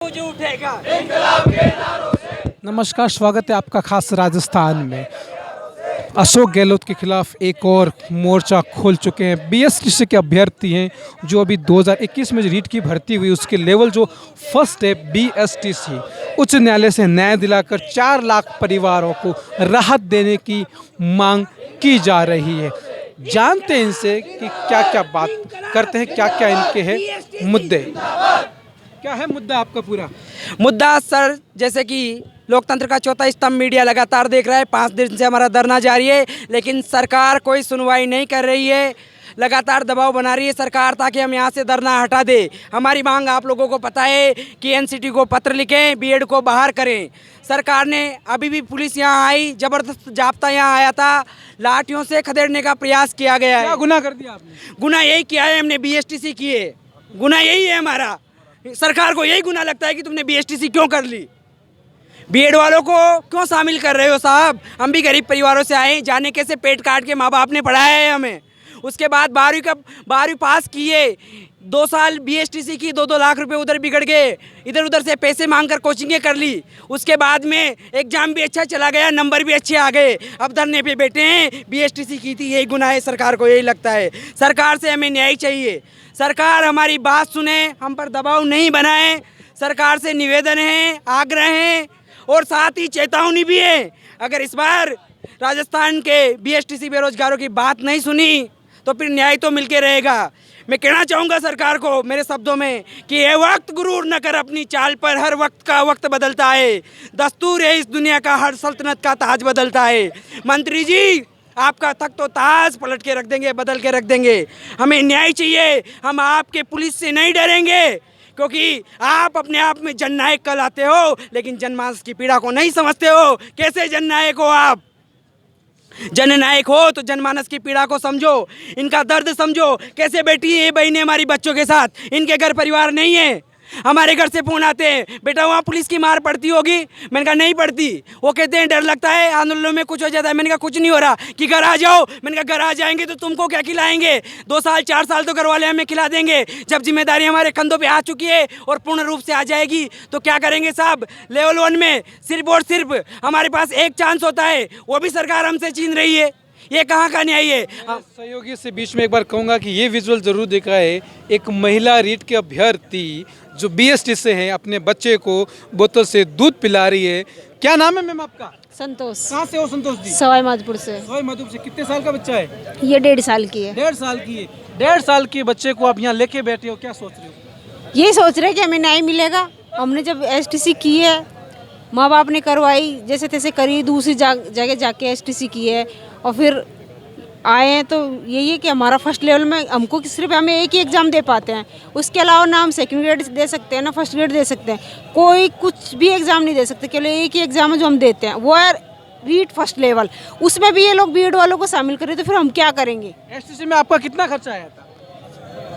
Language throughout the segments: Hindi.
गूंज उठेगा। नमस्कार, स्वागत है आपका खास राजस्थान में। अशोक गहलोत के खिलाफ एक और मोर्चा खोल चुके हैं। बीएसटीसी के अभ्यर्थी हैं जो अभी 2021 में जो रीट की भर्ती हुई उसके लेवल जो फर्स्ट है बीएसटीसी उच्च न्यायालय से न्याय दिलाकर 4 लाख परिवारों को राहत देने की मांग की जा रही है। जानते हैं इनसे कि क्या क्या बात करते हैं, क्या क्या इनके हैं मुद्दे। क्या है मुद्दा आपका पूरा? मुद्दा सर, जैसे कि लोकतंत्र का चौथा स्तंभ मीडिया लगातार देख रहा है। 5 दिन से हमारा धरना जारी है, लेकिन सरकार कोई सुनवाई नहीं कर रही है। लगातार दबाव बना रही है सरकार ताकि हम यहाँ से धरना हटा दे। हमारी मांग आप लोगों को पता है कि एनसीटी को पत्र लिखें, बीएड को बाहर करें। सरकार ने अभी भी पुलिस यहाँ आई, ज़बरदस्त जाब्ता यहाँ आया था, लाठियों से खदेड़ने का प्रयास किया गया है। क्या गुनाह कर दिया आपने? गुनाह यही किया है, हमने बीएसटीसी की है। गुनाह यही है हमारा। सरकार को यही गुनाह लगता है कि तुमने बीएसटीसी क्यों कर ली, बीएड वालों को क्यों शामिल कर रहे हो साहब। हम भी गरीब परिवारों से आए, जाने कैसे पेट काट के माँ बाप ने पढ़ाया है हमें। उसके बाद 12वीं पास किए, 2 साल बीएसटीसी की, 2-2 लाख रुपए उधर बिगड़ गए, इधर उधर से पैसे मांगकर कोचिंगें कर ली। उसके बाद में एग्जाम भी अच्छा चला गया, नंबर भी अच्छे आ गए, अब धरने पे बैठे हैं। बीएसटीसी की थी, यही गुनाह है। सरकार को यही लगता है। सरकार से हमें न्याय चाहिए। सरकार हमारी बात सुने, हम पर दबाव नहीं बनाए। सरकार से निवेदन है, आग्रह है और साथ ही चेतावनी भी है। अगर इस बार राजस्थान के बीएसटीसी बेरोजगारों की बात नहीं सुनी तो फिर न्याय तो मिलके रहेगा। मैं कहना चाहूँगा सरकार को मेरे शब्दों में कि ये वक्त गुरूर न कर अपनी चाल पर, हर वक्त का वक्त बदलता है। दस्तूर है इस दुनिया का, हर सल्तनत का ताज बदलता है। मंत्री जी, आपका तख्त तो ताज पलट के रख देंगे, बदल के रख देंगे। हमें न्याय चाहिए। हम आपके पुलिस से नहीं डरेंगे, क्योंकि आप अपने आप में जननायक कहलाते हो, लेकिन जनमानस की पीड़ा को नहीं समझते हो। कैसे जननायक हो आप? जननायक हो तो जनमानस की पीड़ा को समझो, इनका दर्द समझो। कैसे बैठी है ये बहनें हमारी बच्चों के साथ, इनके घर परिवार नहीं है। हमारे घर से फोन आते हैं, बेटा वहाँ पुलिस की मार पड़ती होगी। मैंने कहा नहीं पड़ती। वो कहते हैं डर लगता है, आंदोलनों में कुछ हो जाता है। मैंने कहा कुछ नहीं हो रहा, कि घर आ जाओ। मैंने कहा घर आ जाएंगे तो तुमको क्या खिलाएंगे? 2 साल 4 साल तो घर वाले हमें खिला देंगे। जब जिम्मेदारी हमारे कंधों पे आ चुकी है और पूर्ण रूप से आ जाएगी तो क्या करेंगे साहब? लेवल 1 में सिर्फ और सिर्फ हमारे पास एक चांस होता है, वो भी सरकार हमसे छीन रही है। ये कहाँ का न्याय है? सहयोगी से बीच में एक बार कहूँगा कि ये विजुअल जरूर देखा है। एक महिला रीट के अभ्यर्थी जो बीएसटी से हैं अपने बच्चे को बोतल से दूध पिला रही है। क्या नाम है मैम आपका? संतोष। कहाँ से हो संतोष जी? सवाई माधोपुर से। सवाई माधोपुर से। कितने साल का बच्चा है? ये 1.5 साल की है। 1.5 साल की है। 1.5 साल के बच्चे को आप यहाँ लेके बैठे हो, क्या सोच रहे हो? यही सोच रहे हैं कि हमें न्याय मिलेगा। हमने जब एसटीसी की है, माँ बाप ने करवाई, जैसे तैसे करी, दूसरी जगह जाके एसटीसी की है और फिर आए हैं, तो यही है कि हमारा फर्स्ट लेवल में हमको सिर्फ हमें एक ही एग्ज़ाम दे पाते हैं। उसके अलावा ना हम सेकंड ग्रेड दे सकते हैं ना फर्स्ट ग्रेड दे सकते हैं। कोई कुछ भी एग्ज़ाम नहीं दे सकते। केवल एक ही एग्ज़ाम है जो हम देते हैं, वो है रीट फर्स्ट लेवल। उसमें भी ये लोग बीएड वालों को शामिल करें तो फिर हम क्या करेंगे? एसटीसी में आपका कितना खर्चा आया था?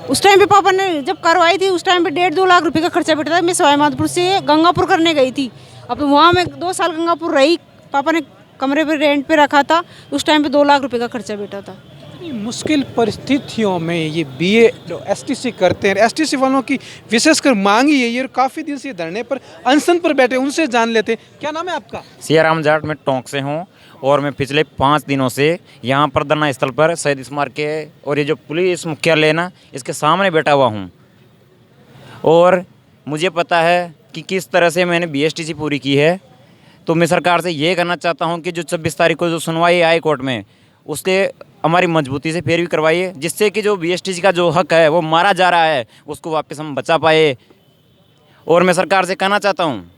उस टाइम पे पापा ने जब करवाई थी उस टाइम पे 1.5-2 लाख रुपए का खर्चा बैठा था। मैं सवाई माधोपुर से गंगापुर करने गई थी। अब तो वहाँ मैं 2 साल गंगापुर रही, पापा ने कमरे पे रेंट पे रखा था। उस टाइम पे 2 लाख रुपए का खर्चा बैठा था। इतनी मुश्किल परिस्थितियों में ये बीए एसटीसी करते हैं। एसटीसी वालों की विशेषकर मांग ही यही है और काफ़ी दिन से धरने पर अनशन पर बैठे, उनसे जान लेते हैं। क्या नाम है आपका? सियाराम जाट, मैं टोंक से हूँ और मैं पिछले 5 दिनों से यहाँ पर धरना स्थल पर शहीद स्मारक के और ये जो पुलिस मुख्यालय ना, इसके सामने बैठा हुआ हूँ। और मुझे पता है कि किस तरह से मैंने बीएसटीसी पूरी की है। तो मैं सरकार से ये कहना चाहता हूँ कि जो 26 तारीख को जो सुनवाई आई कोर्ट में, उसके हमारी मजबूती से पैरवी करवाइए, जिससे कि जो बीएसटीसी का जो हक है वो मारा जा रहा है उसको वापस हम बचा पाए। और मैं सरकार से कहना चाहता हूँ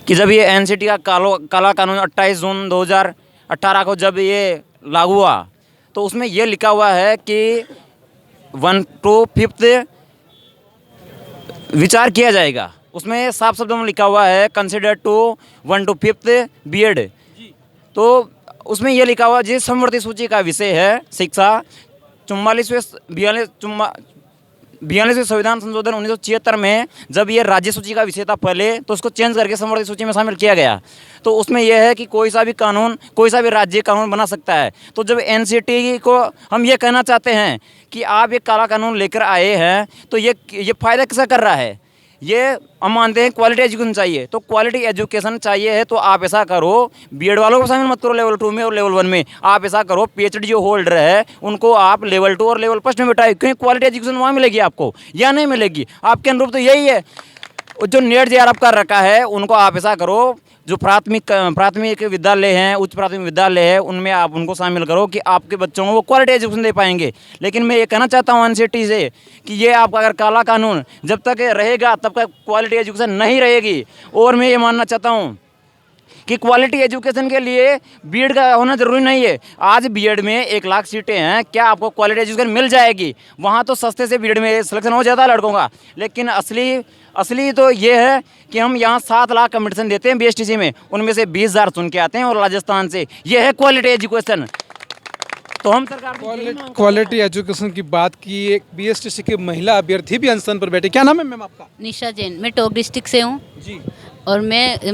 कि जब ये एनसीटी का काला कानून 28 जून 2018 को जब ये लागू हुआ तो उसमें ये लिखा हुआ है कि 1 to 5th विचार किया जाएगा। उसमें साफ शब्दों में लिखा हुआ है consider to 1 to 5th BEd. तो उसमें यह लिखा हुआ जिस समवर्ती सूची का विषय है शिक्षा 42वें संविधान संशोधन 1976 में जब ये राज्य सूची का विषय था पहले, तो उसको चेंज करके समवर्ती सूची में शामिल किया गया। तो उसमें यह है कि कोई सा भी कानून, कोई सा भी राज्य कानून बना सकता है। तो जब एनसीटी को हम ये कहना चाहते हैं कि आप ये काला कानून लेकर आए हैं, तो ये फ़ायदा किसका कर रहा है? ये हम मानते हैं क्वालिटी एजुकेशन चाहिए, तो क्वालिटी एजुकेशन चाहिए है तो आप ऐसा करो, बीएड वालों को शामिल मत करो लेवल 2 में और लेवल 1 में, आप ऐसा करो पीएचडी जो होल्डर है उनको आप लेवल 2 और लेवल 1 में बैठाए, क्योंकि क्वालिटी एजुकेशन वहाँ मिलेगी आपको या नहीं मिलेगी। आपके अनुरूप तो यही है, जो नेट जेआरएफ कर रखा है उनको आप ऐसा करो, जो प्राथमिक विद्यालय हैं, उच्च प्राथमिक विद्यालय है, उनमें आप उनको शामिल करो कि आपके बच्चों को वो क्वालिटी एजुकेशन दे पाएंगे। लेकिन मैं ये कहना चाहता हूँ एनसीटी से कि ये आपका अगर काला कानून जब तक रहेगा तब तक क्वालिटी एजुकेशन नहीं रहेगी। और मैं ये मानना चाहता हूँ कि क्वालिटी एजुकेशन के लिए बीएड का होना जरूरी नहीं है। आज बीएड में 1 लाख सीटें हैं, क्या आपको क्वालिटी एजुकेशन मिल जाएगी? वहाँ तो सस्ते से बीएड में सिलेक्शन हो जाता है लड़कों का, लेकिन असली तो ये है कि हम यहाँ 7 लाख कंपटीशन देते हैं बीएसटीसी में, उनमें से 20,000 चुन के आते हैं और राजस्थान से। ये है क्वालिटी एजुकेशन। तो हम सरकार क्वालिटी एजुकेशन की बात की, एक बीएसटीसी की महिला अभ्यर्थी भी अनशन पर बैठे। क्या नाम है मैम आपका? निशा जैन, मैं टोंक डिस्ट्रिक्ट से हूँ जी। और मैं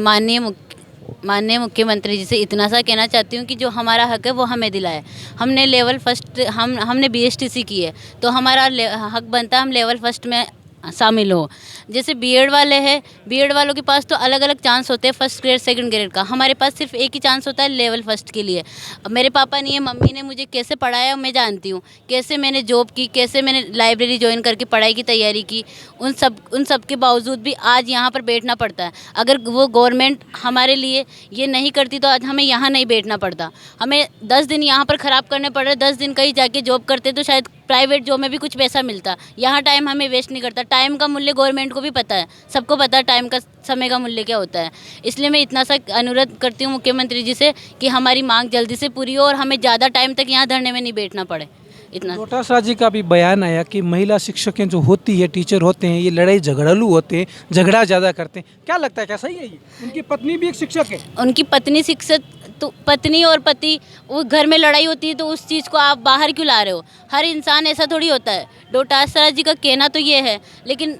माननीय मुख्यमंत्री जी से इतना सा कहना चाहती हूँ कि जो हमारा हक है वो हमें दिलाए। हमने लेवल फर्स्ट हमने बीएसटीसी की है तो हमारा हक बनता है हम लेवल फर्स्ट में शामिल हो। जैसे बीएड वाले हैं, बीएड वालों के पास तो अलग अलग चांस होते हैं, फर्स्ट ग्रेड सेकंड ग्रेड का। हमारे पास सिर्फ एक ही चांस होता है लेवल फर्स्ट के लिए। अब मेरे पापा नहीं है, मम्मी ने मुझे कैसे पढ़ाया मैं जानती हूँ, कैसे मैंने जॉब की, कैसे मैंने लाइब्रेरी ज्वाइन करके पढ़ाई की तैयारी की। उन सब के बावजूद भी आज यहाँ पर बैठना पड़ता है। अगर वो गवर्नमेंट हमारे लिए ये नहीं करती तो आज हमें यहाँ नहीं बैठना पड़ता। हमें 10 दिन यहाँ पर ख़राब करने पड़ रहे, 10 दिन कहीं जाके जॉब करते तो शायद प्राइवेट जॉब में भी कुछ पैसा मिलता। यहाँ टाइम हमें वेस्ट नहीं करता। टाइम का मूल्य गवर्नमेंट को भी पता है, सबको पता है टाइम का, समय का मूल्य क्या होता है। इसलिए मैं इतना सा अनुरोध करती हूँ मुख्यमंत्री जी से कि हमारी मांग जल्दी से पूरी हो और हमें ज़्यादा टाइम तक यहाँ धरने में नहीं बैठना पड़े। इतना डोटासरा जी का भी बयान आया कि महिला शिक्षकें जो होती है, टीचर होते हैं, ये लड़ाई झगड़ालू होते हैं, झगड़ा ज़्यादा करते हैं। क्या लगता है, क्या सही है ये? उनकी पत्नी भी एक शिक्षक है। उनकी पत्नी शिक्षक, तो पत्नी और पति वो घर में लड़ाई होती है तो उस चीज़ को आप बाहर क्यों ला रहे हो? हर इंसान ऐसा थोड़ी होता है। डोटासरा जी का कहना तो ये है, लेकिन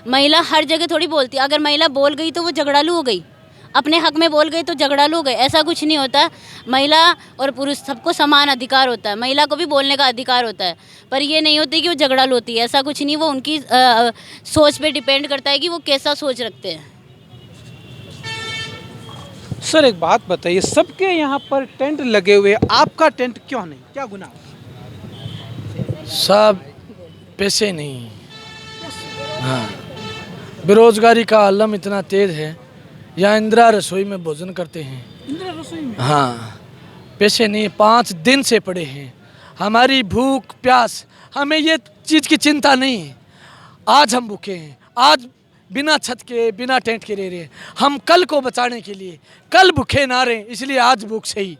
महिला हर जगह थोड़ी बोलती है। अगर महिला बोल गई तो वो झगड़ालू हो गई, अपने हक में बोल गई तो झगड़ालू हो गए, ऐसा कुछ नहीं होता। महिला और पुरुष सबको समान अधिकार होता है, महिला को भी बोलने का अधिकार होता है, पर ये नहीं होती कि वो झगड़ालू होती है, ऐसा कुछ नहीं। वो उनकी सोच पे डिपेंड करता है कि वो कैसा सोच रखते हैं। सर एक बात बताइए, सबके यहाँ पर टेंट लगे हुए, आपका टेंट क्यों नहीं? क्या गुनाह? सब पैसे नहीं। हाँ, बेरोजगारी का आलम इतना तेज है। यहाँ इंदिरा रसोई में भोजन करते हैं। इंदिरा रसोई में? हाँ, पैसे नहीं, 5 दिन से पड़े हैं। हमारी भूख प्यास, हमें ये चीज़ की चिंता नहीं है। आज हम भूखे हैं, आज बिना छत के बिना टेंट के रह रहे हैं। हम कल को बचाने के लिए कल भूखे ना रहें, इसलिए आज भूख सही।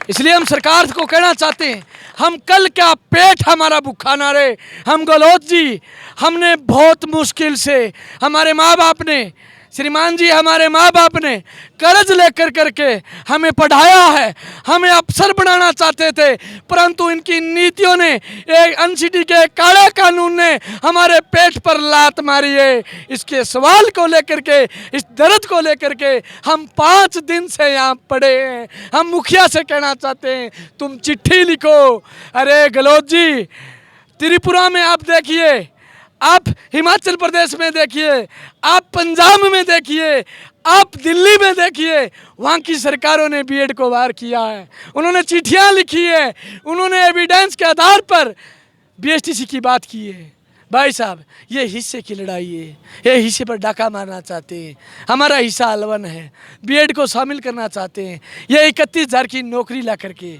इसलिए हम सरकार को कहना चाहते हैं, हम कल क्या पेट हमारा भूखा ना रहे। हम गहलोत जी, हमने बहुत मुश्किल से, हमारे माँ बाप ने, श्रीमान जी हमारे माँ बाप ने कर्ज लेकर करके हमें पढ़ाया है, हमें अफसर बनाना चाहते थे, परंतु इनकी नीतियों ने, एक एनसीटी के काले कानून ने हमारे पेट पर लात मारी है। इसके सवाल को लेकर के, इस दर्द को लेकर के हम 5 दिन से यहाँ पड़े हैं। हम मुखिया से कहना चाहते हैं, तुम चिट्ठी लिखो। अरे गहलोत जी, त्रिपुरा में आप देखिए, आप हिमाचल प्रदेश में देखिए, आप पंजाब में देखिए, आप दिल्ली में देखिए, वहाँ की सरकारों ने बीएड को बाहर किया है। उन्होंने चिट्ठियाँ लिखी है, उन्होंने एविडेंस के आधार पर बीएसटीसी की बात की है। भाई साहब, ये हिस्से की लड़ाई है, ये हिस्से पर डाका मारना चाहते हैं। हमारा हिस्सा अलवन है, बीएड को शामिल करना चाहते हैं। ये 31,000 की नौकरी ला करके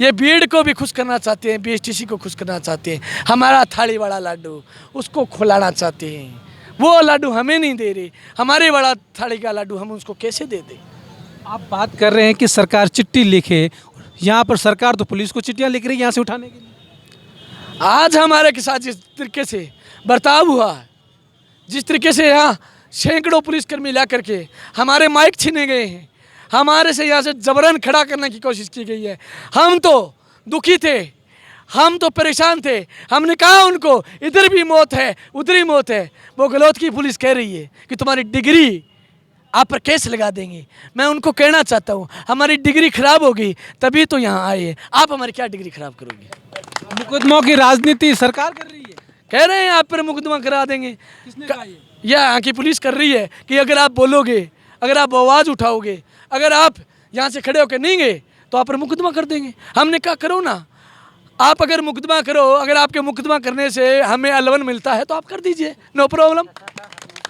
ये बीएड को भी खुश करना चाहते हैं, बीएसटीसी को खुश करना चाहते हैं। हमारा थाली वाला लाडू उसको खुलाना चाहते हैं, वो लाडू हमें नहीं दे रहे। हमारे बड़ा थाली का लाडू हम उसको कैसे दे दें? आप बात कर रहे हैं कि सरकार चिट्ठी लिखे, यहाँ पर सरकार तो पुलिस को चिट्ठियाँ लिख रही है यहाँ से उठाने के लिए। आज हमारे के साथ जिस तरीके से बर्ताव हुआ है, जिस तरीके से यहाँ सैकड़ों पुलिसकर्मी ला करके हमारे माइक छीने गए हैं, हमारे से यहाँ से जबरन खड़ा करने की कोशिश की गई है, हम तो दुखी थे, हम तो परेशान थे। हमने कहा उनको, इधर भी मौत है उधर ही मौत है। वो गहलोत की पुलिस कह रही है कि तुम्हारी डिग्री आप पर केस लगा देंगे। मैं उनको कहना चाहता हूँ, हमारी डिग्री खराब होगी तभी तो यहाँ आए हैं, आप हमारी क्या डिग्री खराब करोगे? मुकदमों की राजनीति सरकार कर रही है। कह रहे हैं आप पर मुकदमा करा देंगे। यह यहाँ की पुलिस कर रही है कि अगर आप बोलोगे, अगर आप आवाज़ उठाओगे, अगर आप यहाँ से खड़े होकर नहीं गए तो आप पर मुकदमा कर देंगे। हमने कहा करो ना, आप अगर मुकदमा करो, अगर आपके मुकदमा करने से हमें अल्वन मिलता है तो आप कर दीजिए, नो प्रॉब्लम।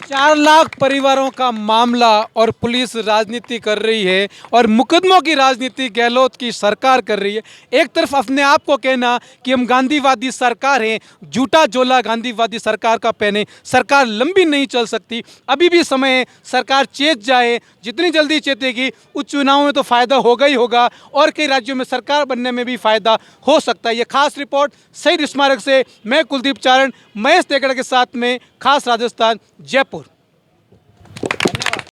4 लाख परिवारों का मामला और पुलिस राजनीति कर रही है और मुकदमों की राजनीति गहलोत की सरकार कर रही है। एक तरफ अपने आप को कहना कि हम गांधीवादी सरकार हैं, झूठा झोला गांधीवादी सरकार का पहने, सरकार लंबी नहीं चल सकती, अभी भी समय है, सरकार चेत जाए, जितनी जल्दी चेतेगी उस चुनाव में तो फ़ायदा होगा ही होगा और कई राज्यों में सरकार बनने में भी फ़ायदा हो सकता है। ये खास रिपोर्ट शहीद स्मारक से मैं कुलदीप चारण, महेश तेकड़ के साथ में खास राजस्थान, जयपुर।